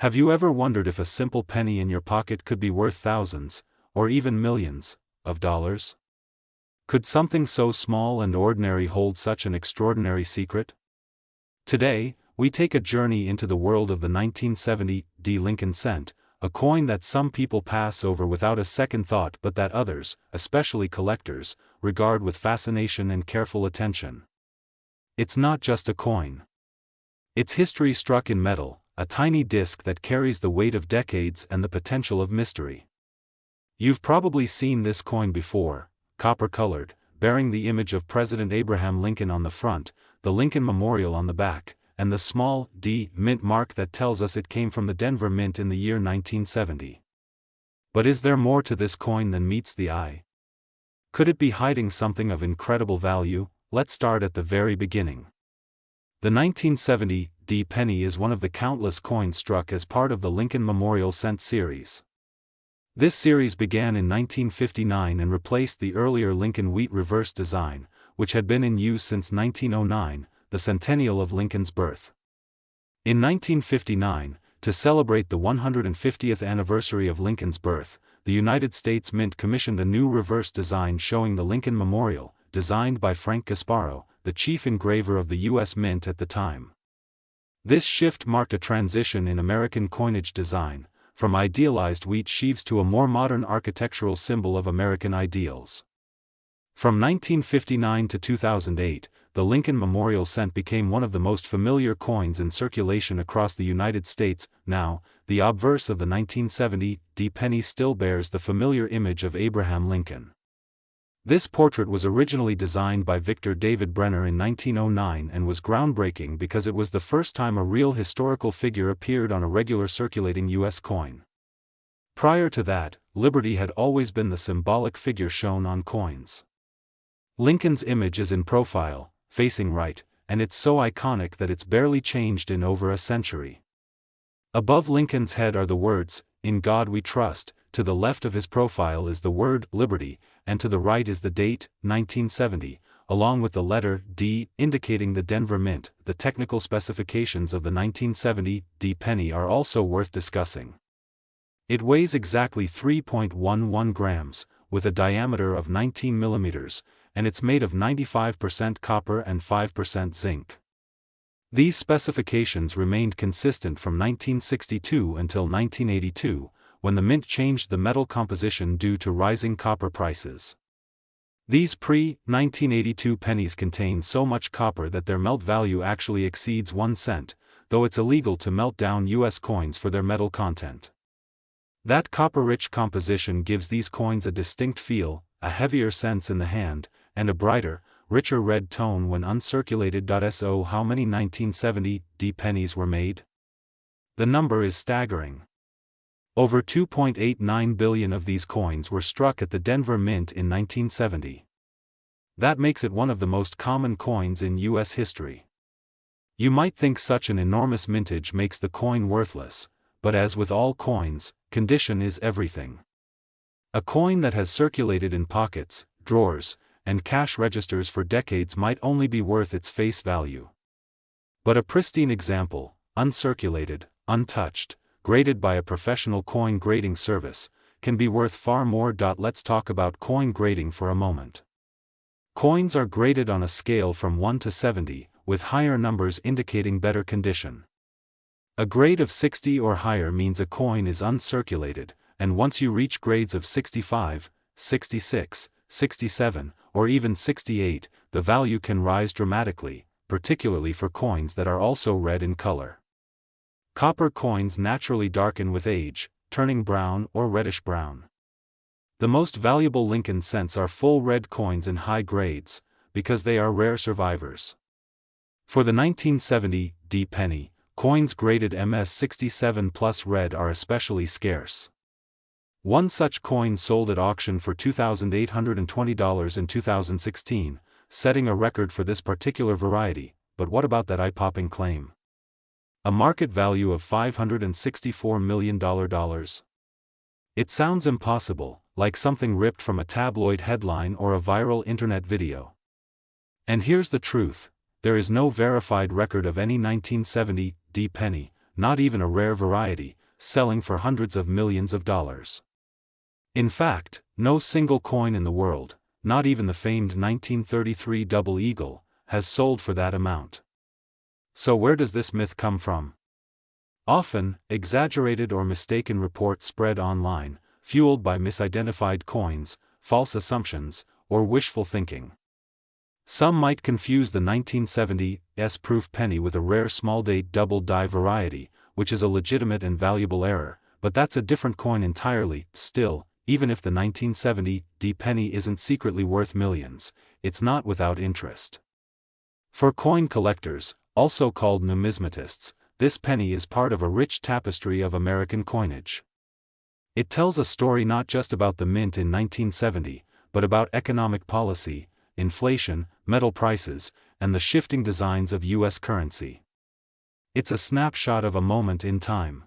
Have you ever wondered if a simple penny in your pocket could be worth thousands, or even millions, of dollars? Could something so small and ordinary hold such an extraordinary secret? Today, we take a journey into the world of the 1970 D Lincoln cent, a coin that some people pass over without a second thought but that others, especially collectors, regard with fascination and careful attention. It's not just a coin. It's history struck in metal, a tiny disc that carries the weight of decades and the potential of mystery. You've probably seen this coin before, copper-colored, bearing the image of President Abraham Lincoln on the front, the Lincoln Memorial on the back, and the small D mint mark that tells us it came from the Denver Mint in the year 1970. But is there more to this coin than meets the eye? Could it be hiding something of incredible value? Let's start at the very beginning. The 1970 D penny is one of the countless coins struck as part of the Lincoln Memorial Cent series. This series began in 1959 and replaced the earlier Lincoln wheat reverse design, which had been in use since 1909, the centennial of Lincoln's birth. In 1959, to celebrate the 150th anniversary of Lincoln's birth, the United States Mint commissioned a new reverse design showing the Lincoln Memorial, designed by Frank Gasparo, the chief engraver of the U.S. Mint at the time. This shift marked a transition in American coinage design, from idealized wheat sheaves to a more modern architectural symbol of American ideals. From 1959 to 2008, the Lincoln Memorial Cent became one of the most familiar coins in circulation across the United States. Now, the obverse of the 1970 D penny still bears the familiar image of Abraham Lincoln. This portrait was originally designed by Victor David Brenner in 1909 and was groundbreaking because it was the first time a real historical figure appeared on a regular circulating U.S. coin. Prior to that, liberty had always been the symbolic figure shown on coins. Lincoln's image is in profile, facing right, and it's so iconic that it's barely changed in over a century. Above Lincoln's head are the words, "In God We Trust," to the left of his profile is the word, liberty, and to the right is the date, 1970, along with the letter D, indicating the Denver Mint. The technical specifications of the 1970 D penny are also worth discussing. It weighs exactly 3.11 grams, with a diameter of 19 millimeters, and it's made of 95% copper and 5% zinc. These specifications remained consistent from 1962 until 1982, when the mint changed the metal composition due to rising copper prices. These pre-1982 pennies contain so much copper that their melt value actually exceeds 1 cent, though it's illegal to melt down U.S. coins for their metal content. That copper-rich composition gives these coins a distinct feel, a heavier sense in the hand, and a brighter, richer red tone when uncirculated. So how many 1970 D pennies were made? The number is staggering. Over 2.89 billion of these coins were struck at the Denver Mint in 1970. That makes it one of the most common coins in U.S. history. You might think such an enormous mintage makes the coin worthless, but as with all coins, condition is everything. A coin that has circulated in pockets, drawers, and cash registers for decades might only be worth its face value. But a pristine example, uncirculated, untouched, graded by a professional coin grading service, can be worth far more. Let's talk about coin grading for a moment. Coins are graded on a scale from 1 to 70, with higher numbers indicating better condition. A grade of 60 or higher means a coin is uncirculated, and once you reach grades of 65, 66, 67, or even 68, the value can rise dramatically, particularly for coins that are also red in color. Copper coins naturally darken with age, turning brown or reddish-brown. The most valuable Lincoln cents are full red coins in high grades, because they are rare survivors. For the 1970 D penny, coins graded MS67 plus red are especially scarce. One such coin sold at auction for $2,820 in 2016, setting a record for this particular variety. But what about that eye-popping claim? A market value of $564 million. It sounds impossible, like something ripped from a tabloid headline or a viral internet video. And here's the truth, there is no verified record of any 1970 D penny, not even a rare variety, selling for hundreds of millions of dollars. In fact, no single coin in the world, not even the famed 1933 double eagle, has sold for that amount. So where does this myth come from? Often, exaggerated or mistaken reports spread online, fueled by misidentified coins, false assumptions, or wishful thinking. Some might confuse the 1970s proof penny with a rare small-date double-die variety, which is a legitimate and valuable error, but that's a different coin entirely. Still, even if the 1970 penny isn't secretly worth millions, it's not without interest. For coin collectors, also called numismatists, this penny is part of a rich tapestry of American coinage. It tells a story not just about the mint in 1970, but about economic policy, inflation, metal prices, and the shifting designs of U.S. currency. It's a snapshot of a moment in time.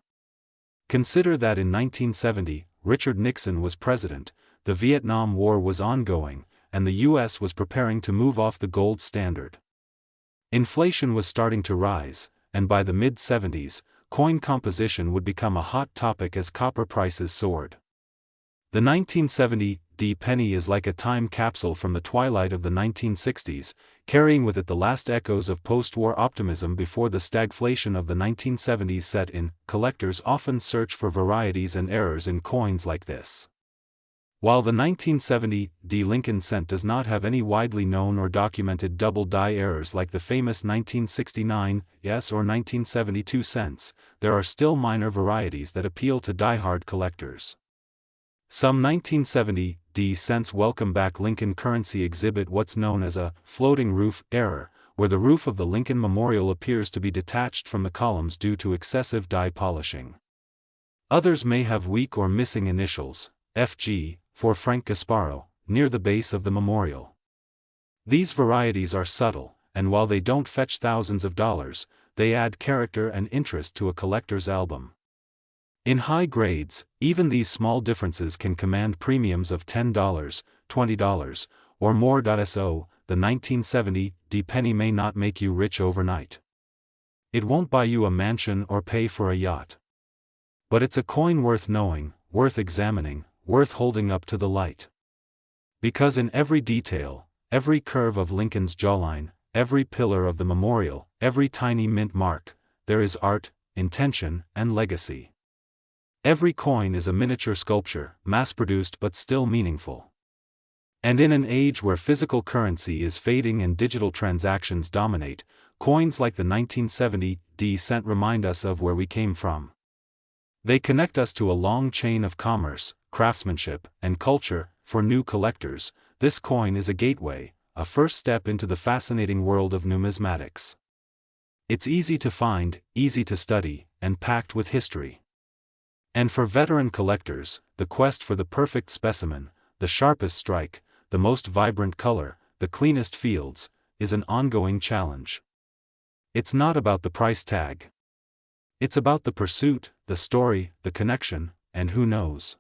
Consider that in 1970, Richard Nixon was president, the Vietnam War was ongoing, and the U.S. was preparing to move off the gold standard. Inflation was starting to rise, and by the mid-70s, coin composition would become a hot topic as copper prices soared. The 1970 penny is like a time capsule from the twilight of the 1960s, carrying with it the last echoes of post-war optimism before the stagflation of the 1970s set in. Collectors often search for varieties and errors in coins like this. While the 1970 Lincoln cent does not have any widely known or documented double-die errors like the famous 1969 or 1972 cents, there are still minor varieties that appeal to die-hard collectors. Some 1970 cents welcome back Lincoln currency exhibit what's known as a floating roof error, where the roof of the Lincoln Memorial appears to be detached from the columns due to excessive die polishing. Others may have weak or missing initials, FG, for Frank Gasparo, near the base of the memorial. These varieties are subtle, and while they don't fetch thousands of dollars, they add character and interest to a collector's album. In high grades, even these small differences can command premiums of $10, $20, or more. So, the 1970 penny may not make you rich overnight. It won't buy you a mansion or pay for a yacht. But it's a coin worth knowing, worth examining, worth holding up to the light. Because in every detail, every curve of Lincoln's jawline, every pillar of the memorial, every tiny mint mark, there is art, intention, and legacy. Every coin is a miniature sculpture, mass-produced but still meaningful. And in an age where physical currency is fading and digital transactions dominate, coins like the 1970 cent remind us of where we came from. They connect us to a long chain of commerce, craftsmanship, and culture. For new collectors, this coin is a gateway, a first step into the fascinating world of numismatics. It's easy to find, easy to study, and packed with history. And for veteran collectors, the quest for the perfect specimen, the sharpest strike, the most vibrant color, the cleanest fields, is an ongoing challenge. It's not about the price tag. It's about the pursuit, the story, the connection, and who knows?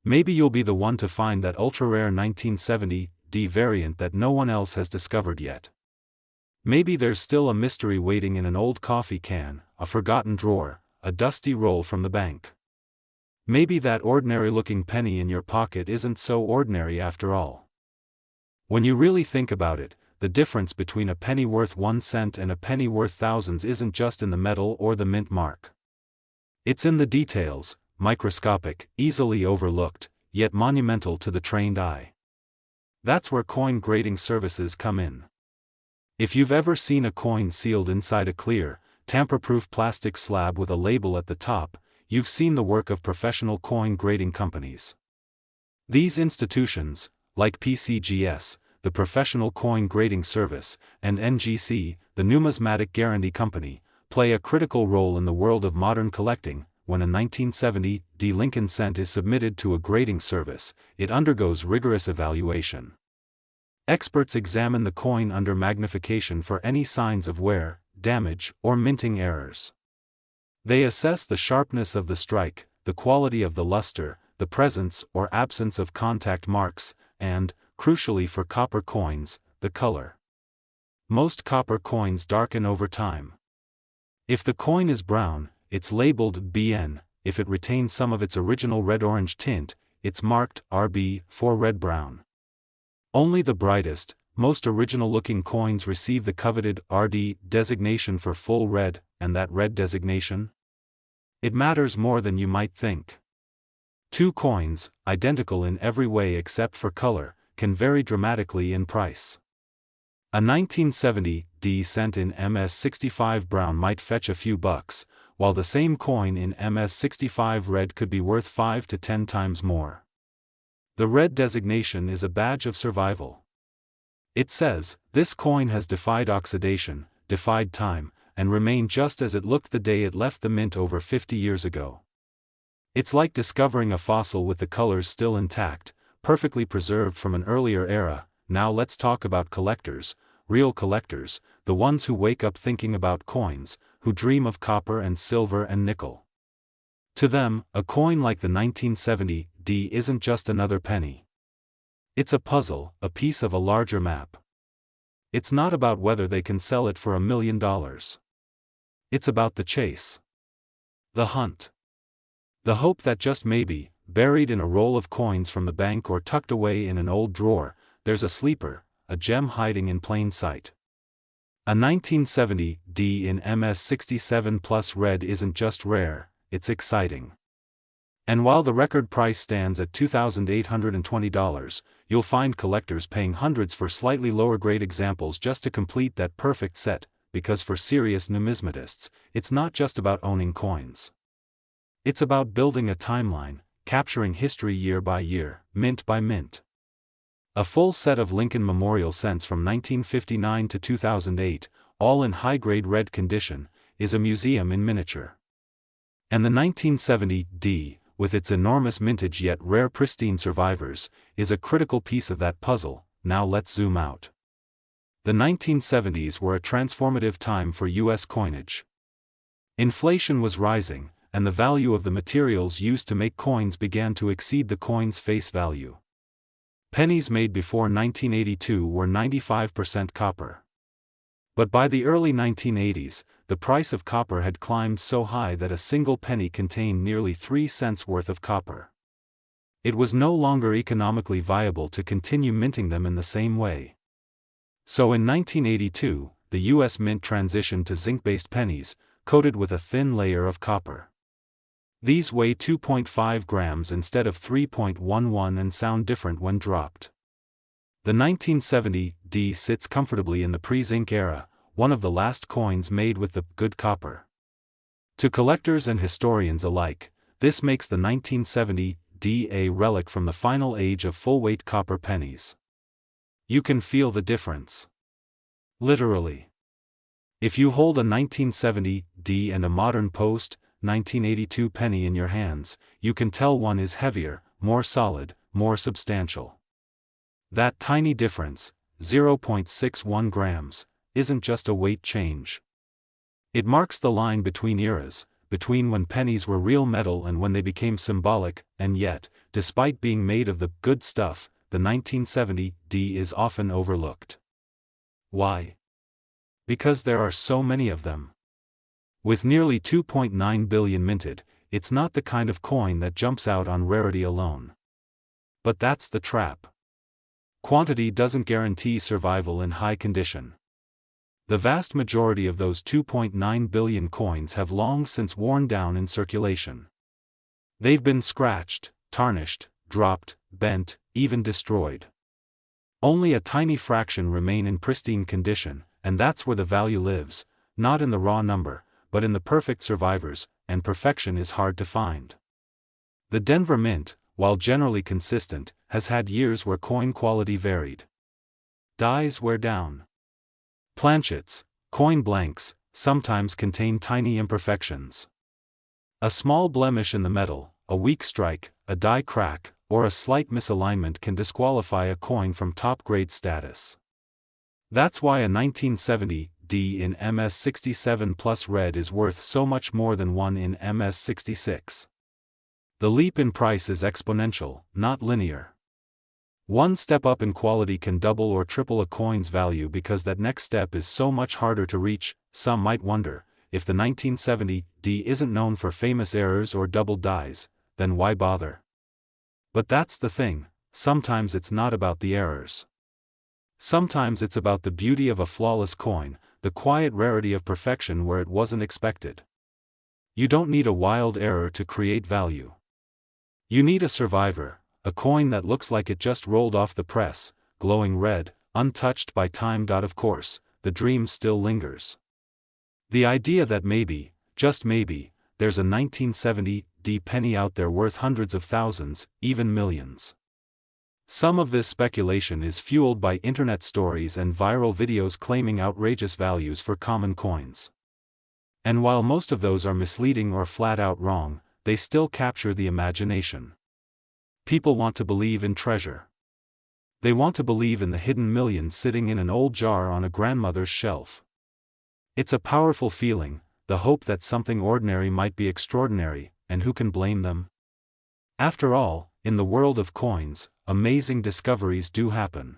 Maybe you'll be the one to find that ultra-rare 1970 variant that no one else has discovered yet. Maybe there's still a mystery waiting in an old coffee can, a forgotten drawer, a dusty roll from the bank. Maybe that ordinary-looking penny in your pocket isn't so ordinary after all. When you really think about it, the difference between a penny worth 1 cent and a penny worth thousands isn't just in the metal or the mint mark. It's in the details, microscopic, easily overlooked, yet monumental to the trained eye. That's where coin grading services come in. If you've ever seen a coin sealed inside a clear, tamper-proof plastic slab with a label at the top, you've seen the work of professional coin grading companies. These institutions, like PCGS, the Professional Coin Grading Service, and NGC, the Numismatic Guarantee Company, play a critical role in the world of modern collecting. When a 1970 Lincoln cent is submitted to a grading service, it undergoes rigorous evaluation. Experts examine the coin under magnification for any signs of wear, damage, or minting errors. They assess the sharpness of the strike, the quality of the luster, the presence or absence of contact marks, and, crucially for copper coins, the color. Most copper coins darken over time. If the coin is brown, it's labeled BN. If it retains some of its original red-orange tint, it's marked RB for red-brown. Only the brightest, most original-looking coins receive the coveted RD designation for full red, and that red designation? It matters more than you might think. Two coins, identical in every way except for color, can vary dramatically in price. A 1970 D cent in MS65 brown might fetch a few bucks, while the same coin in MS65 red could be worth 5 to 10 times more. The red designation is a badge of survival. It says, this coin has defied oxidation, defied time, and remained just as it looked the day it left the mint over 50 years ago. It's like discovering a fossil with the colors still intact, perfectly preserved from an earlier era. Now let's talk about collectors, real collectors, the ones who wake up thinking about coins, who dream of copper and silver and nickel. To them, a coin like the 1970 D isn't just another penny. It's a puzzle, a piece of a larger map. It's not about whether they can sell it for $1 million. It's about the chase. The hunt. The hope that just maybe, buried in a roll of coins from the bank or tucked away in an old drawer, there's a sleeper, a gem hiding in plain sight. A 1970 D in MS67 plus red isn't just rare, it's exciting. And while the record price stands at $2,820, you'll find collectors paying hundreds for slightly lower grade examples just to complete that perfect set, because for serious numismatists, it's not just about owning coins. It's about building a timeline, capturing history year by year, mint by mint. A full set of Lincoln Memorial cents from 1959 to 2008, all in high-grade red condition, is a museum in miniature. And the 1970 D, with its enormous mintage yet rare pristine survivors, is a critical piece of that puzzle. Now let's zoom out. The 1970s were a transformative time for U.S. coinage. Inflation was rising, and the value of the materials used to make coins began to exceed the coin's face value. Pennies made before 1982 were 95% copper. But by the early 1980s, the price of copper had climbed so high that a single penny contained nearly 3 cents worth of copper. It was no longer economically viable to continue minting them in the same way. So in 1982, the U.S. Mint transitioned to zinc-based pennies, coated with a thin layer of copper. These weigh 2.5 grams instead of 3.11 and sound different when dropped. The 1970 D sits comfortably in the pre-zinc era, one of the last coins made with the good copper. To collectors and historians alike, this makes the 1970 D a relic from the final age of full-weight copper pennies. You can feel the difference. Literally. If you hold a 1970 D and a modern post-1982 penny in your hands, you can tell one is heavier, more solid, more substantial. That tiny difference, 0.61 grams, isn't just a weight change. It marks the line between eras, between when pennies were real metal and when they became symbolic, and yet, despite being made of the good stuff, the 1970 D is often overlooked. Why? Because there are so many of them. With nearly 2.9 billion minted, it's not the kind of coin that jumps out on rarity alone. But that's the trap. Quantity doesn't guarantee survival in high condition. The vast majority of those 2.9 billion coins have long since worn down in circulation. They've been scratched, tarnished, dropped, bent, even destroyed. Only a tiny fraction remain in pristine condition, and that's where the value lives, not in the raw number, but in the perfect survivors, and perfection is hard to find. The Denver Mint, while generally consistent, has had years where coin quality varied. Dies wear down. Planchets, coin blanks, sometimes contain tiny imperfections. A small blemish in the metal, a weak strike, a die crack, or a slight misalignment can disqualify a coin from top-grade status. That's why a 1970 D in MS67 plus red is worth so much more than one in MS66. The leap in price is exponential, not linear. One step up in quality can double or triple a coin's value because that next step is so much harder to reach. Some might wonder, if the 1970D isn't known for famous errors or double dies, then why bother? But that's the thing, sometimes it's not about the errors. Sometimes it's about the beauty of a flawless coin, the quiet rarity of perfection where it wasn't expected. You don't need a wild error to create value. You need a survivor, a coin that looks like it just rolled off the press, glowing red, untouched by time. Of course, the dream still lingers. The idea that maybe, just maybe, there's a 1970D penny out there worth hundreds of thousands, even millions. Some of this speculation is fueled by internet stories and viral videos claiming outrageous values for common coins. And while most of those are misleading or flat out wrong, they still capture the imagination. People want to believe in treasure. They want to believe in the hidden millions sitting in an old jar on a grandmother's shelf. It's a powerful feeling, the hope that something ordinary might be extraordinary, and who can blame them? After all, in the world of coins, amazing discoveries do happen.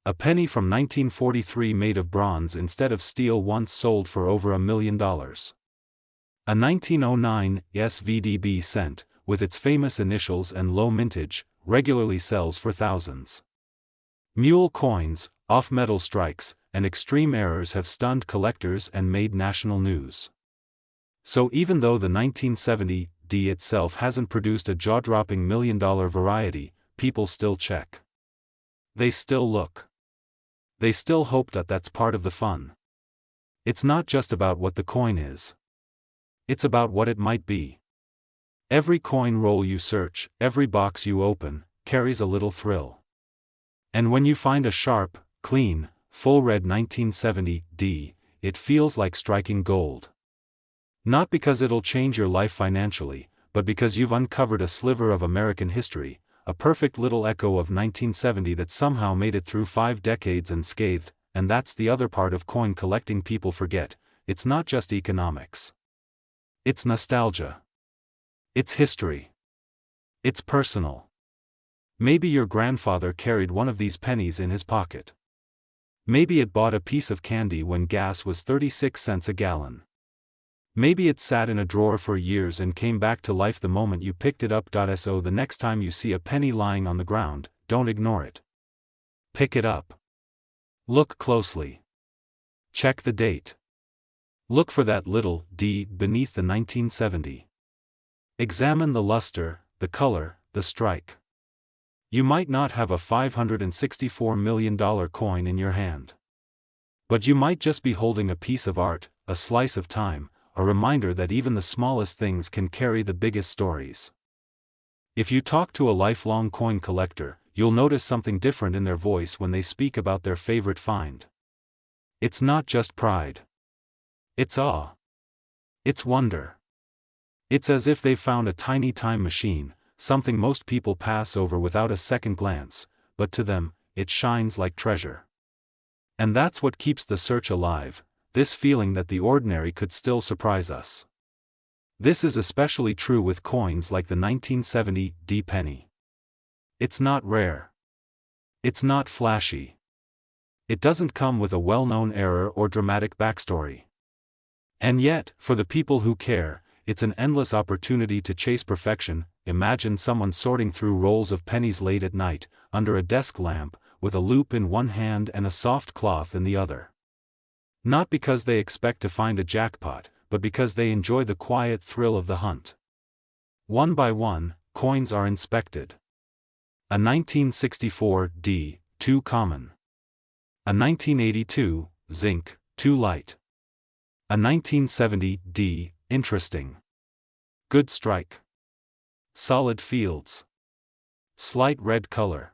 A penny from 1943 made of bronze instead of steel once sold for over $1 million. A 1909 SVDB cent, with its famous initials and low mintage, regularly sells for thousands. Mule coins, off-metal strikes, and extreme errors have stunned collectors and made national news. So even though the 1970D itself hasn't produced a jaw-dropping $1 million variety, people still check. They still look. They still hope that that's part of the fun. It's not just about what the coin is. It's about what it might be. Every coin roll you search, every box you open, carries a little thrill. And when you find a sharp, clean, full red 1970D, it feels like striking gold. Not because it'll change your life financially, but because you've uncovered a sliver of American history, a perfect little echo of 1970 that somehow made it through 5 decades unscathed. And that's the other part of coin collecting people forget, it's not just economics. It's nostalgia. It's history. It's personal. Maybe your grandfather carried one of these pennies in his pocket. Maybe it bought a piece of candy when gas was 36 cents a gallon. Maybe it sat in a drawer for years and came back to life the moment you picked it up. So the next time you see a penny lying on the ground, don't ignore it. Pick it up. Look closely. Check the date. Look for that little D beneath the 1970. Examine the luster, the color, the strike. You might not have a $564 million coin in your hand. But you might just be holding a piece of art, a slice of time, a reminder that even the smallest things can carry the biggest stories. If you talk to a lifelong coin collector, you'll notice something different in their voice when they speak about their favorite find. It's not just pride. It's awe. It's wonder. It's as if they've found a tiny time machine, something most people pass over without a second glance, but to them, it shines like treasure. And that's what keeps the search alive, this feeling that the ordinary could still surprise us. This is especially true with coins like the 1970D penny. It's not rare. It's not flashy. It doesn't come with a well-known error or dramatic backstory. And yet, for the people who care, it's an endless opportunity to chase perfection. Imagine someone sorting through rolls of pennies late at night, under a desk lamp, with a loop in one hand and a soft cloth in the other. Not because they expect to find a jackpot, but because they enjoy the quiet thrill of the hunt. One by one, coins are inspected. A 1964D, too common. A 1982, zinc, too light. A 1970D, interesting. Good strike. Solid fields. Slight red color.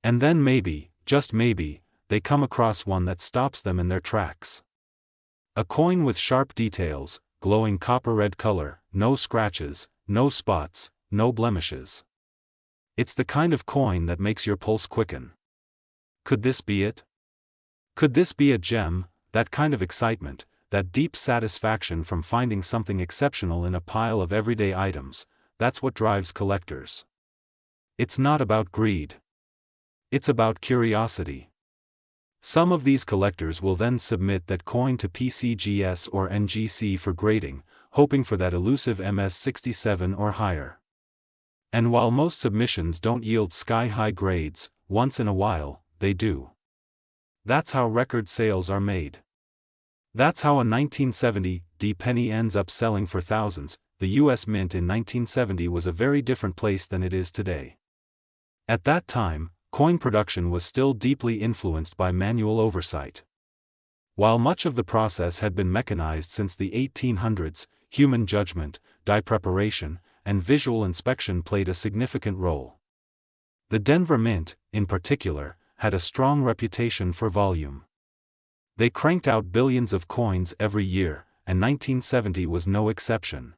And then maybe, just maybe, they come across one that stops them in their tracks. A coin with sharp details, glowing copper red color, no scratches, no spots, no blemishes. It's the kind of coin that makes your pulse quicken. Could this be it? Could this be a gem, that kind of excitement, that deep satisfaction from finding something exceptional in a pile of everyday items? That's what drives collectors. It's not about greed. It's about curiosity. Some of these collectors will then submit that coin to PCGS or NGC for grading, hoping for that elusive MS67 or higher. And while most submissions don't yield sky-high grades, once in a while, they do. That's how record sales are made. That's how a 1970 D penny ends up selling for thousands. The US Mint in 1970 was a very different place than it is today. At that time, coin production was still deeply influenced by manual oversight. While much of the process had been mechanized since the 1800s, human judgment, die preparation, and visual inspection played a significant role. The Denver Mint, in particular, had a strong reputation for volume. They cranked out billions of coins every year, and 1970 was no exception.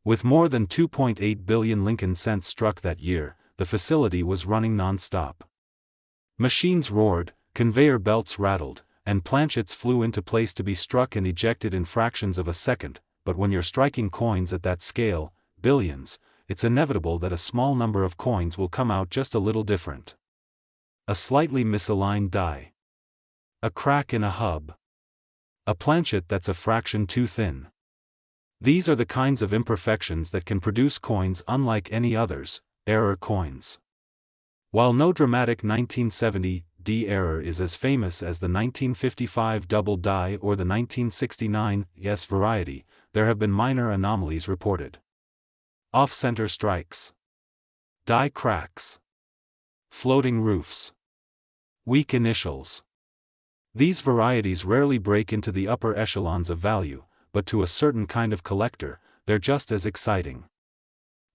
With more than 2.8 billion Lincoln cents struck that year, the facility was running non-stop. Machines roared, conveyor belts rattled, and planchets flew into place to be struck and ejected in fractions of a second. But when you're striking coins at that scale, billions, it's inevitable that a small number of coins will come out just a little different. A slightly misaligned die. A crack in a hub. A planchet that's a fraction too thin. These are the kinds of imperfections that can produce coins unlike any others, error coins. While no dramatic 1970 D error is as famous as the 1955 double die or the 1969 yes variety, there have been minor anomalies reported. Off-center strikes. Die cracks. Floating roofs. Weak initials. These varieties rarely break into the upper echelons of value, but to a certain kind of collector, they're just as exciting.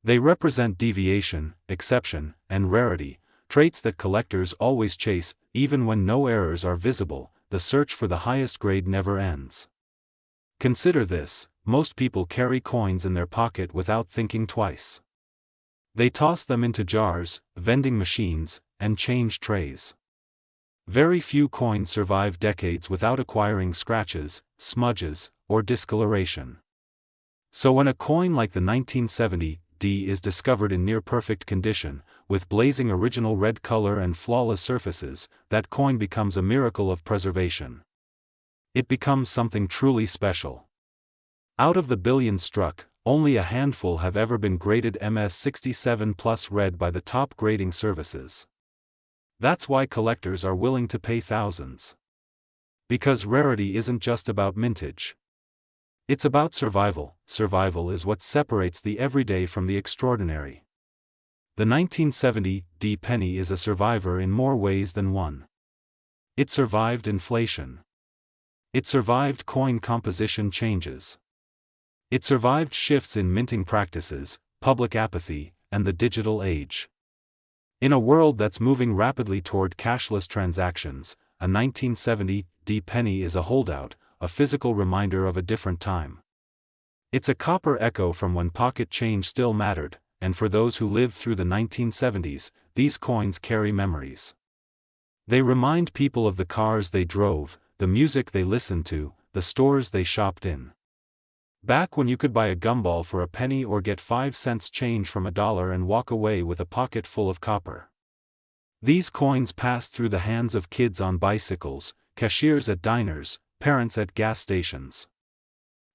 They represent deviation, exception, and rarity, traits that collectors always chase. Even when no errors are visible, the search for the highest grade never ends. Consider this: most people carry coins in their pocket without thinking twice. They toss them into jars, vending machines, and change trays. Very few coins survive decades without acquiring scratches, smudges, or discoloration. So when a coin like the 1970 D is discovered in near-perfect condition, with blazing original red color and flawless surfaces, that coin becomes a miracle of preservation. It becomes something truly special. Out of the billions struck, only a handful have ever been graded MS67 plus red by the top grading services. That's why collectors are willing to pay thousands. Because rarity isn't just about mintage. It's about survival. Survival is what separates the everyday from the extraordinary. The 1970 D penny is a survivor in more ways than one. It survived inflation. It survived coin composition changes. It survived shifts in minting practices, public apathy, and the digital age. In a world that's moving rapidly toward cashless transactions, a 1970 D penny is a holdout, a physical reminder of a different time. It's a copper echo from when pocket change still mattered, and for those who lived through the 1970s, these coins carry memories. They remind people of the cars they drove, the music they listened to, the stores they shopped in. Back when you could buy a gumball for a penny or get 5 cents change from $1 and walk away with a pocket full of copper. These coins passed through the hands of kids on bicycles, cashiers at diners, parents at gas stations.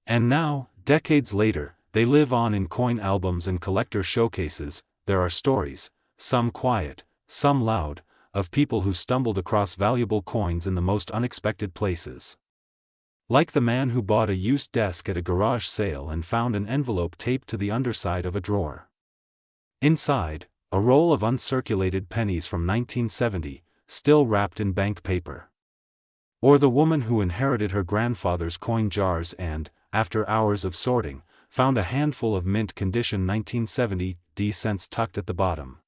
And now, decades later, they live on in coin albums and collector showcases. There are stories, some quiet, some loud, of people who stumbled across valuable coins in the most unexpected places. Like the man who bought a used desk at a garage sale and found an envelope taped to the underside of a drawer. Inside, a roll of uncirculated pennies from 1970, still wrapped in bank paper. Or the woman who inherited her grandfather's coin jars and, after hours of sorting, found a handful of mint-condition 1970 D cents tucked at the bottom.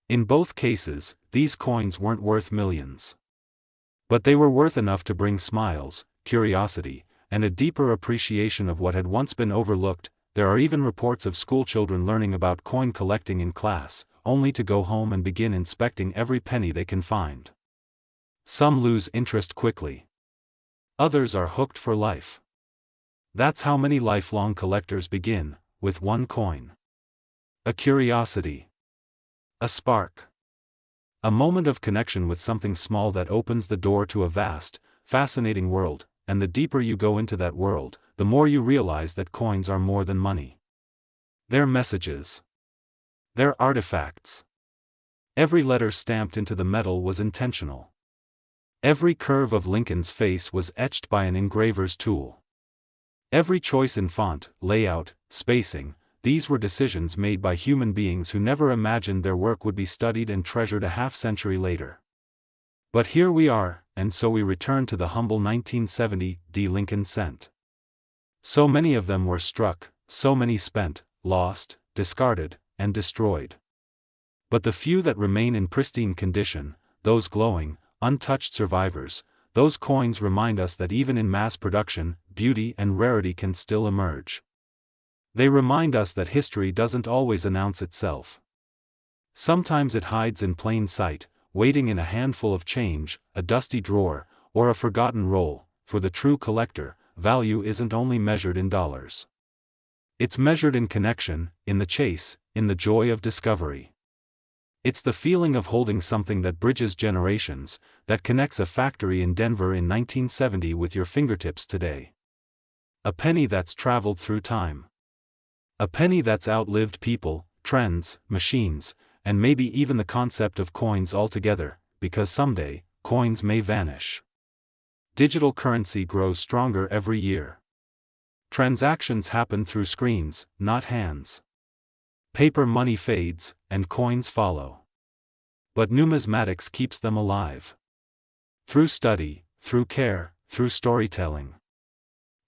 In both cases, these coins weren't worth millions. But they were worth enough to bring smiles, curiosity, and a deeper appreciation of what had once been overlooked. There are even reports of schoolchildren learning about coin collecting in class, only to go home and begin inspecting every penny they can find. Some lose interest quickly. Others are hooked for life. That's how many lifelong collectors begin, with one coin. A curiosity. A spark. A moment of connection with something small that opens the door to a vast, fascinating world, and the deeper you go into that world, the more you realize that coins are more than money. They're messages. They're artifacts. Every letter stamped into the metal was intentional. Every curve of Lincoln's face was etched by an engraver's tool. Every choice in font, layout, spacing, these were decisions made by human beings who never imagined their work would be studied and treasured a half-century later. But here we are, and so we return to the humble 1970 Lincoln cent. So many of them were struck, so many spent, lost, discarded, and destroyed. But the few that remain in pristine condition, those glowing, untouched survivors, those coins remind us that even in mass production, beauty and rarity can still emerge. They remind us that history doesn't always announce itself. Sometimes it hides in plain sight, waiting in a handful of change, a dusty drawer, or a forgotten roll. For the true collector, value isn't only measured in dollars. It's measured in connection, in the chase, in the joy of discovery. It's the feeling of holding something that bridges generations, that connects a factory in Denver in 1970 with your fingertips today. A penny that's traveled through time. A penny that's outlived people, trends, machines, and maybe even the concept of coins altogether, because someday, coins may vanish. Digital currency grows stronger every year. Transactions happen through screens, not hands. Paper money fades, and coins follow. But numismatics keeps them alive. Through study, through care, through storytelling.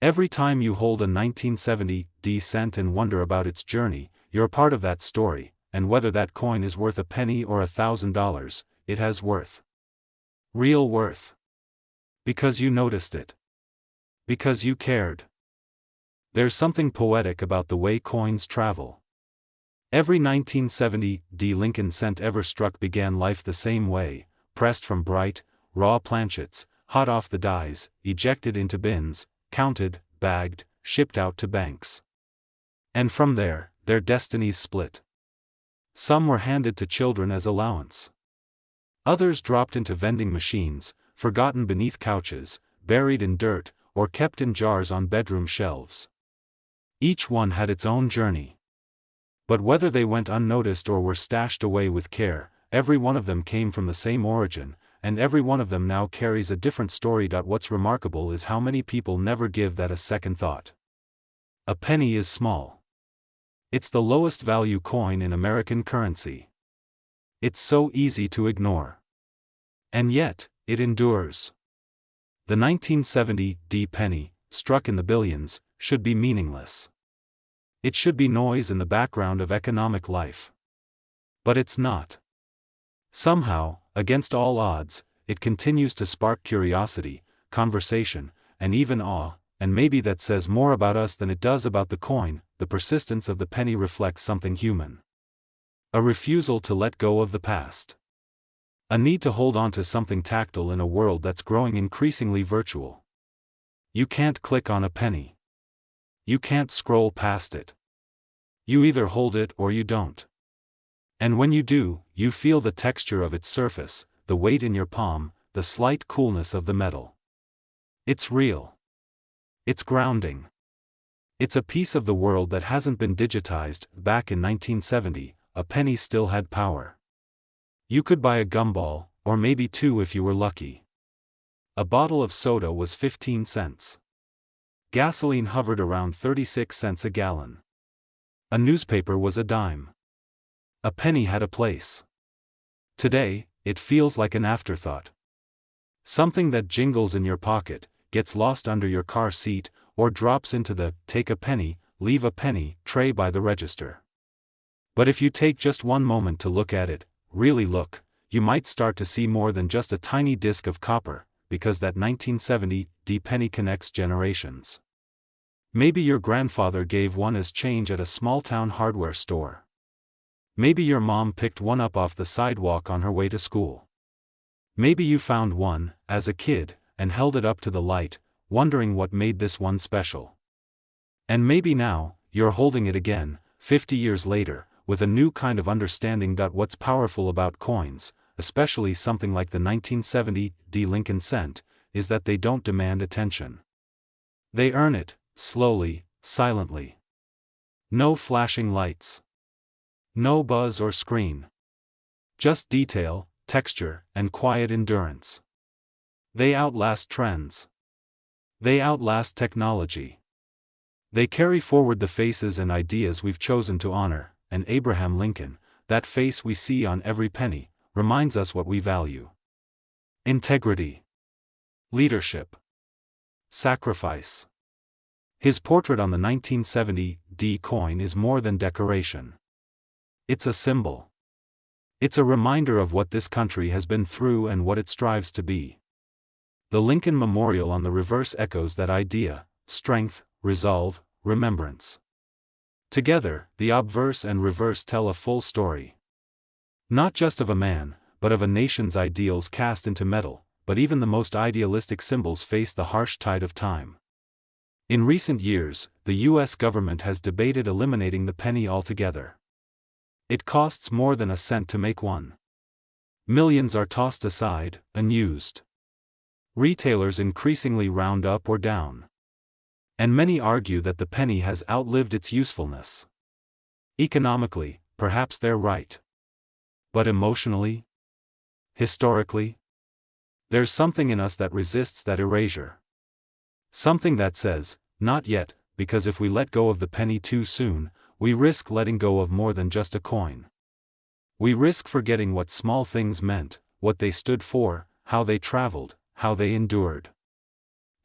Every time you hold a 1970 cent and wonder about its journey, you're a part of that story, and whether that coin is worth a penny or $1,000, it has worth. Real worth. Because you noticed it. Because you cared. There's something poetic about the way coins travel. Every 1970 Lincoln cent ever struck began life the same way, pressed from bright, raw planchets, hot off the dies, ejected into bins, counted, bagged, shipped out to banks. And from there, their destinies split. Some were handed to children as allowance. Others dropped into vending machines, forgotten beneath couches, buried in dirt, or kept in jars on bedroom shelves. Each one had its own journey. But whether they went unnoticed or were stashed away with care, every one of them came from the same origin, and every one of them now carries a different story. What's remarkable is how many people never give that a second thought. A penny is small. It's the lowest value coin in American currency. It's so easy to ignore. And yet, it endures. The 1970 penny, struck in the billions, should be meaningless. It should be noise in the background of economic life. But it's not. Somehow, against all odds, it continues to spark curiosity, conversation, and even awe, and maybe that says more about us than it does about the coin. The persistence of the penny reflects something human. A refusal to let go of the past. A need to hold on to something tactile in a world that's growing increasingly virtual. You can't click on a penny. You can't scroll past it. You either hold it or you don't. And when you do, you feel the texture of its surface, the weight in your palm, the slight coolness of the metal. It's real. It's grounding. It's a piece of the world that hasn't been digitized. Back in 1970, a penny still had power. You could buy a gumball, or maybe two if you were lucky. A bottle of soda was 15 cents. Gasoline hovered around 36 cents a gallon. A newspaper was a dime. A penny had a place. Today, it feels like an afterthought. Something that jingles in your pocket, gets lost under your car seat, or drops into the "take a penny, leave a penny" tray by the register. But if you take just one moment to look at it, really look, you might start to see more than just a tiny disc of copper, because that 1970 penny connects generations. Maybe your grandfather gave one as change at a small-town hardware store. Maybe your mom picked one up off the sidewalk on her way to school. Maybe you found one, as a kid, and held it up to the light, wondering what made this one special. And maybe now, you're holding it again, 50 years later, with a new kind of understanding. What's powerful about coins, especially something like the 1970 Lincoln cent, is that they don't demand attention. They earn it, slowly, silently. No flashing lights. No buzz or screen. Just detail, texture, and quiet endurance. They outlast trends. They outlast technology. They carry forward the faces and ideas we've chosen to honor, and Abraham Lincoln, that face we see on every penny, reminds us what we value. Integrity. Leadership. Sacrifice. His portrait on the 1970 coin is more than decoration. It's a symbol. It's a reminder of what this country has been through and what it strives to be. The Lincoln Memorial on the reverse echoes that idea: strength, resolve, remembrance. Together, the obverse and reverse tell a full story. Not just of a man, but of a nation's ideals cast into metal, but even the most idealistic symbols face the harsh tide of time. In recent years, the U.S. government has debated eliminating the penny altogether. It costs more than a cent to make one. Millions are tossed aside, unused. Retailers increasingly round up or down. And many argue that the penny has outlived its usefulness. Economically, perhaps they're right. But emotionally? Historically? There's something in us that resists that erasure. Something that says, not yet, because if we let go of the penny too soon, we risk letting go of more than just a coin. We risk forgetting what small things meant, what they stood for, how they traveled, how they endured.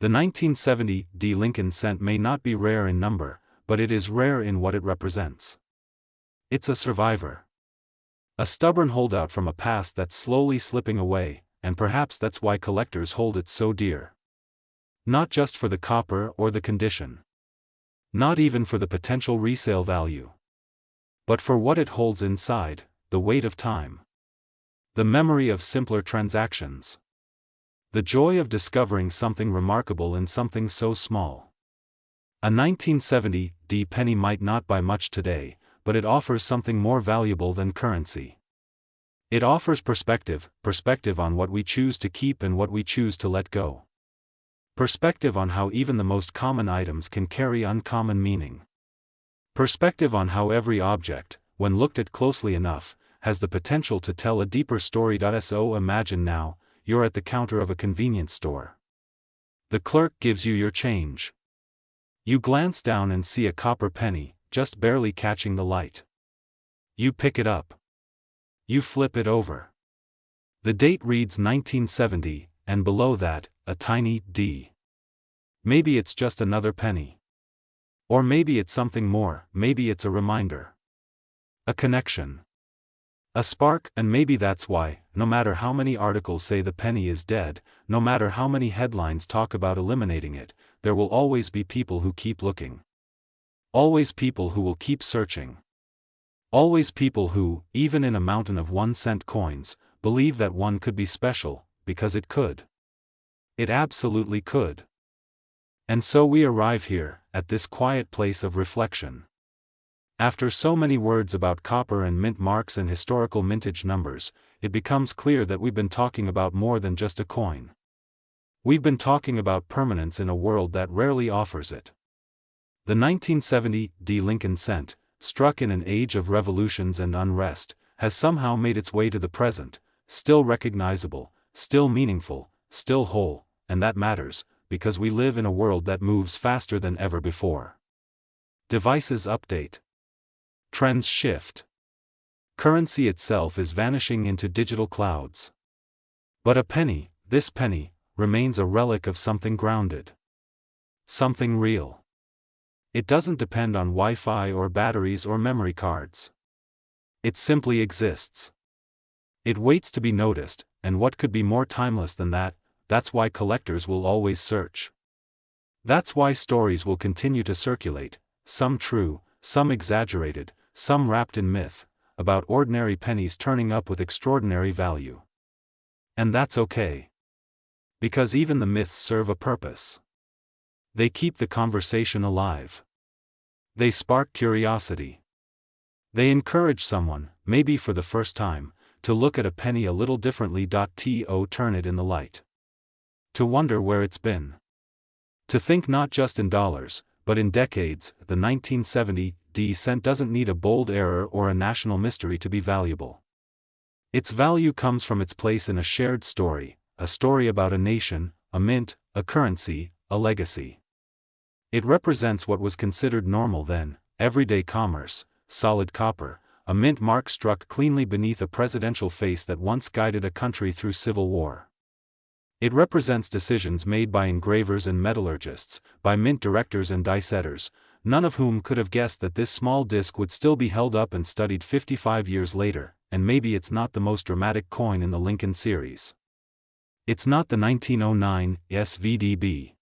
The 1970 Lincoln cent may not be rare in number, but it is rare in what it represents. It's a survivor. A stubborn holdout from a past that's slowly slipping away, and perhaps that's why collectors hold it so dear. Not just for the copper or the condition. Not even for the potential resale value. But for what it holds inside, the weight of time. The memory of simpler transactions. The joy of discovering something remarkable in something so small. A 1970 penny might not buy much today, but it offers something more valuable than currency. It offers perspective on what we choose to keep and what we choose to let go. Perspective on how even the most common items can carry uncommon meaning. Perspective on how every object, when looked at closely enough, has the potential to tell a deeper story. So imagine now, you're at the counter of a convenience store. The clerk gives you your change. You glance down and see a copper penny, just barely catching the light. You pick it up. You flip it over. The date reads 1970, and below that, a tiny D. Maybe it's just another penny. Or maybe it's something more, maybe it's a reminder. A connection. A spark, and maybe that's why, no matter how many articles say the penny is dead, no matter how many headlines talk about eliminating it, there will always be people who keep looking. Always people who will keep searching. Always people who, even in a mountain of 1-cent coins, believe that one could be special, because it could. It absolutely could. And so we arrive here, at this quiet place of reflection. After so many words about copper and mint marks and historical mintage numbers, it becomes clear that we've been talking about more than just a coin. We've been talking about permanence in a world that rarely offers it. The 1970 Lincoln cent, struck in an age of revolutions and unrest, has somehow made its way to the present, still recognizable, still meaningful, still whole, and that matters, because we live in a world that moves faster than ever before. Devices update. Trends shift. Currency itself is vanishing into digital clouds. But a penny, this penny, remains a relic of something grounded. Something real. It doesn't depend on Wi-Fi or batteries or memory cards. It simply exists. It waits to be noticed, and what could be more timeless than that? That's why collectors will always search. That's why stories will continue to circulate, some true, some exaggerated, some wrapped in myth, about ordinary pennies turning up with extraordinary value. And that's okay. Because even the myths serve a purpose. They keep the conversation alive. They spark curiosity. They encourage someone, maybe for the first time, to look at a penny a little differently. To turn it in the light. To wonder where it's been. To think not just in dollars, but in decades. The 1970 cent doesn't need a bold error or a national mystery to be valuable. Its value comes from its place in a shared story, a story about a nation, a mint, a currency, a legacy. It represents what was considered normal then, everyday commerce, solid copper, a mint mark struck cleanly beneath a presidential face that once guided a country through civil war. It represents decisions made by engravers and metallurgists, by mint directors and die setters, none of whom could have guessed that this small disc would still be held up and studied 55 years later, and maybe it's not the most dramatic coin in the Lincoln series. It's not the 1909 SVDB.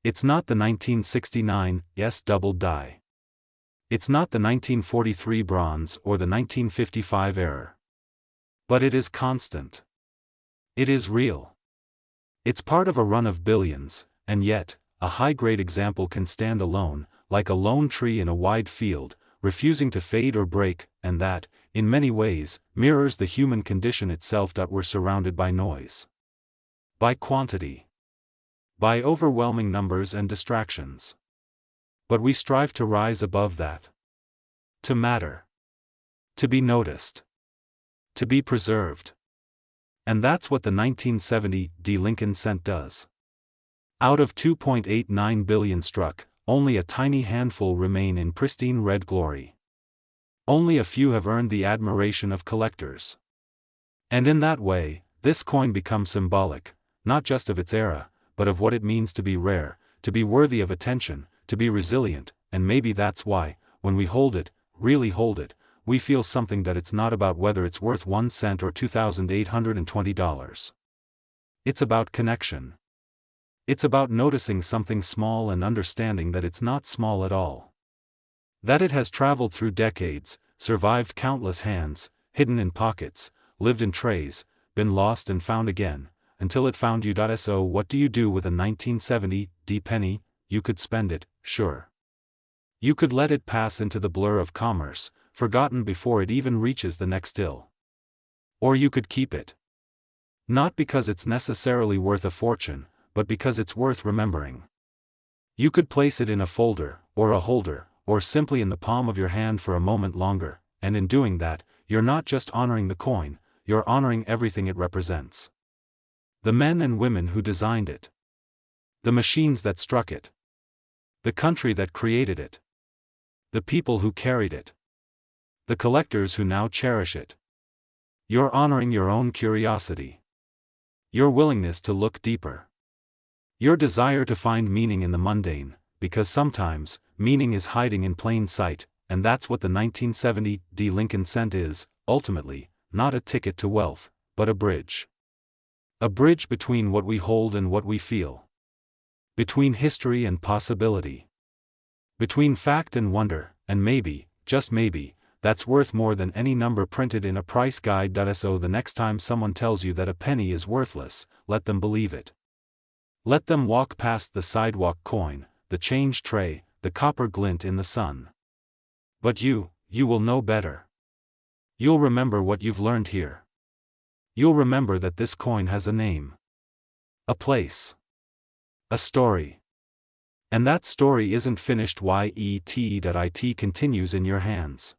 It's not the 1969 double die. It's not the 1943 bronze or the 1955 error. But it is constant. It is real. It's part of a run of billions, and yet, a high-grade example can stand alone, like a lone tree in a wide field, refusing to fade or break, and that, in many ways, mirrors the human condition itself. We're surrounded by noise. By quantity. By overwhelming numbers and distractions. But we strive to rise above that. To matter. To be noticed. To be preserved. And that's what the 1970 Lincoln cent does. Out of 2.89 billion struck, only a tiny handful remain in pristine red glory. Only a few have earned the admiration of collectors. And in that way, this coin becomes symbolic, not just of its era, but of what it means to be rare, to be worthy of attention, to be resilient, and maybe that's why, when we hold it, really hold it, we feel something. That it's not about whether it's worth 1 cent or $2,820. It's about connection. It's about noticing something small and understanding that it's not small at all. That it has traveled through decades, survived countless hands, hidden in pockets, lived in trays, been lost and found again, until it found you. So what do you do with a 1970 penny? You could spend it, sure. You could let it pass into the blur of commerce, forgotten before it even reaches the next till. Or you could keep it. Not because it's necessarily worth a fortune, but because it's worth remembering. You could place it in a folder, or a holder, or simply in the palm of your hand for a moment longer, and in doing that, you're not just honoring the coin, you're honoring everything it represents. The men and women who designed it. The machines that struck it. The country that created it. The people who carried it. The collectors who now cherish it. You're honoring your own curiosity. Your willingness to look deeper. Your desire to find meaning in the mundane, because sometimes, meaning is hiding in plain sight, and that's what the 1970 Lincoln cent is, ultimately, not a ticket to wealth, but a bridge. A bridge between what we hold and what we feel. Between history and possibility. Between fact and wonder, and maybe, just maybe, that's worth more than any number printed in a price guide. So the next time someone tells you that a penny is worthless, let them believe it. Let them walk past the sidewalk coin, the change tray, the copper glint in the sun. But you will know better. You'll remember what you've learned here. You'll remember that this coin has a name. A place. A story. And that story isn't finished yet. It continues in your hands.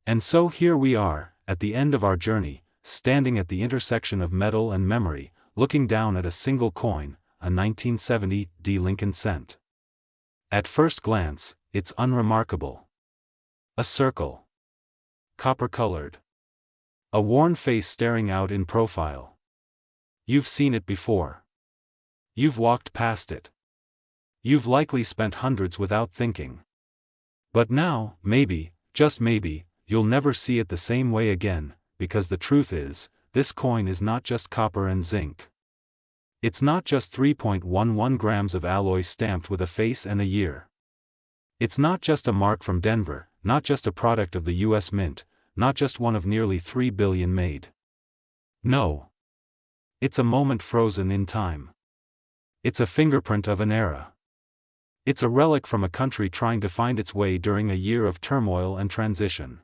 And so here we are, at the end of our journey, standing at the intersection of metal and memory, looking down at a single coin, a 1970 Lincoln cent. At first glance, it's unremarkable. A circle. Copper-colored. A worn face staring out in profile. You've seen it before. You've walked past it. You've likely spent hundreds without thinking. But now, maybe, just maybe, you'll never see it the same way again, because the truth is, this coin is not just copper and zinc. It's not just 3.11 grams of alloy stamped with a face and a year. It's not just a mark from Denver, not just a product of the U.S. Mint, not just one of nearly 3 billion made. No. It's a moment frozen in time. It's a fingerprint of an era. It's a relic from a country trying to find its way during a year of turmoil and transition.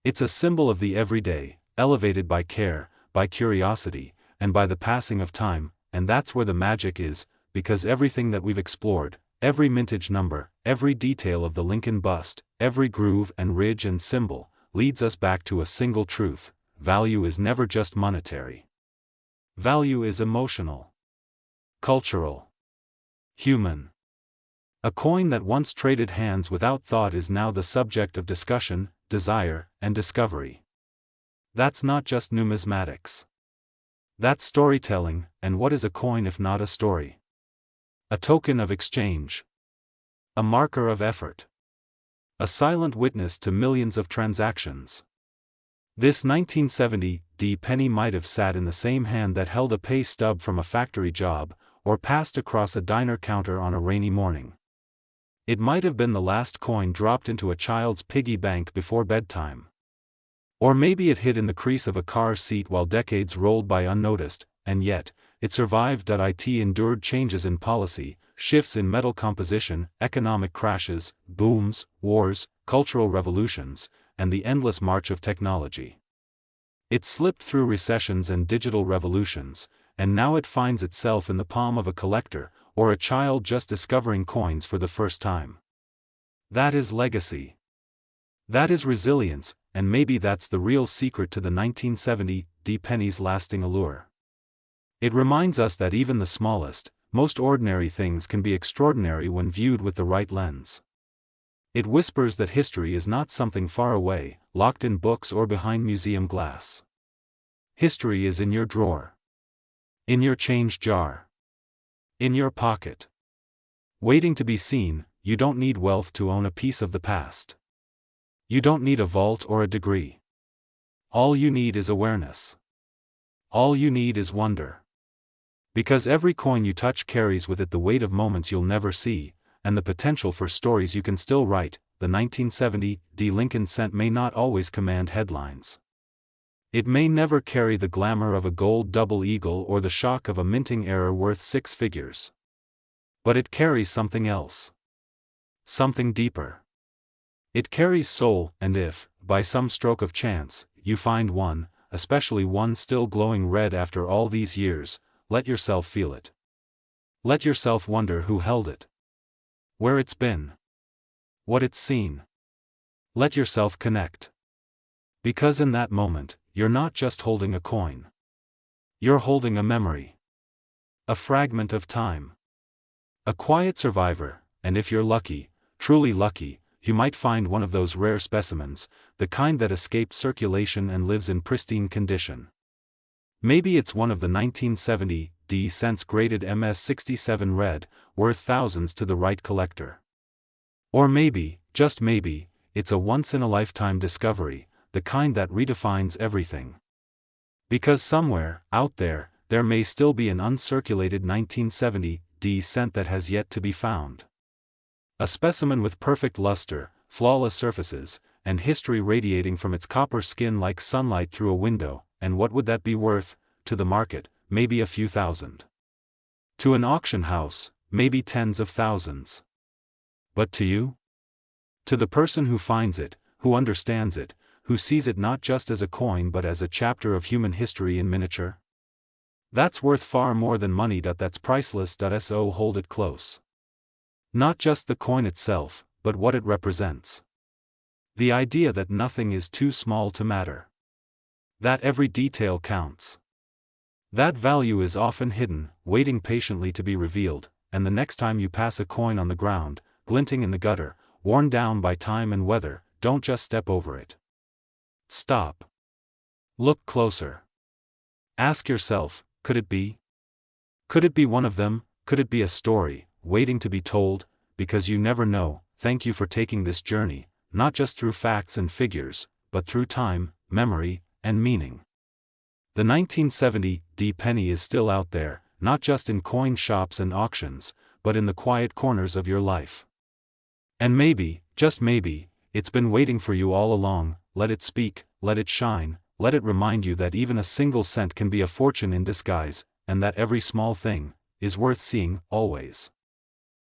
It's a symbol of the everyday, elevated by care, by curiosity, and by the passing of time, and that's where the magic is, because everything that we've explored, every mintage number, every detail of the Lincoln bust, every groove and ridge and symbol, leads us back to a single truth: value is never just monetary. Value is emotional, cultural, human. A coin that once traded hands without thought is now the subject of discussion, desire, and discovery. That's not just numismatics. That's storytelling, and what is a coin if not a story? A token of exchange. A marker of effort. A silent witness to millions of transactions. This 1970 penny might have sat in the same hand that held a pay stub from a factory job, or passed across a diner counter on a rainy morning. It might have been the last coin dropped into a child's piggy bank before bedtime. Or maybe it hid in the crease of a car seat while decades rolled by unnoticed, and yet, it survived. It endured changes in policy, shifts in metal composition, economic crashes, booms, wars, cultural revolutions, and the endless march of technology. It slipped through recessions and digital revolutions, and now it finds itself in the palm of a collector, or a child just discovering coins for the first time. That is legacy. That is resilience, and maybe that's the real secret to the 1970 penny's lasting allure. It reminds us that even the smallest, most ordinary things can be extraordinary when viewed with the right lens. It whispers that history is not something far away, locked in books or behind museum glass. History is in your drawer. In your change jar. In your pocket. Waiting to be seen. You don't need wealth to own a piece of the past. You don't need a vault or a degree. All you need is awareness. All you need is wonder. Because every coin you touch carries with it the weight of moments you'll never see, and the potential for stories you can still write. The 1970 Lincoln cent may not always command headlines. It may never carry the glamour of a gold double eagle or the shock of a minting error worth 6 figures. But it carries something else. Something deeper. It carries soul, and if, by some stroke of chance, you find one, especially one still glowing red after all these years, let yourself feel it. Let yourself wonder who held it. Where it's been. What it's seen. Let yourself connect. Because in that moment, you're not just holding a coin. You're holding a memory. A fragment of time. A quiet survivor, and if you're lucky, truly lucky, you might find one of those rare specimens, the kind that escaped circulation and lives in pristine condition. Maybe it's one of the 1970 cents graded MS-67 red, worth thousands to the right collector. Or maybe, just maybe, it's a once-in-a-lifetime discovery, the kind that redefines everything. Because somewhere, out there, there may still be an uncirculated 1970 cent that has yet to be found. A specimen with perfect luster, flawless surfaces, and history radiating from its copper skin like sunlight through a window, and what would that be worth? To the market, maybe a few thousand. To an auction house, maybe tens of thousands. But to you? To the person who finds it, who understands it, who sees it not just as a coin but as a chapter of human history in miniature? That's worth far more than money. That's priceless. So hold it close. Not just the coin itself, but what it represents. The idea that nothing is too small to matter. That every detail counts. That value is often hidden, waiting patiently to be revealed, and the next time you pass a coin on the ground, glinting in the gutter, worn down by time and weather, don't just step over it. Stop. Look closer. Ask yourself, could it be? Could it be one of them? Could it be a story, waiting to be told? Because you never know. Thank you for taking this journey, not just through facts and figures, but through time, memory, and meaning. The 1970 penny is still out there, not just in coin shops and auctions, but in the quiet corners of your life. And maybe, just maybe, it's been waiting for you all along. Let it speak, let it shine, let it remind you that even a single cent can be a fortune in disguise, and that every small thing is worth seeing, always.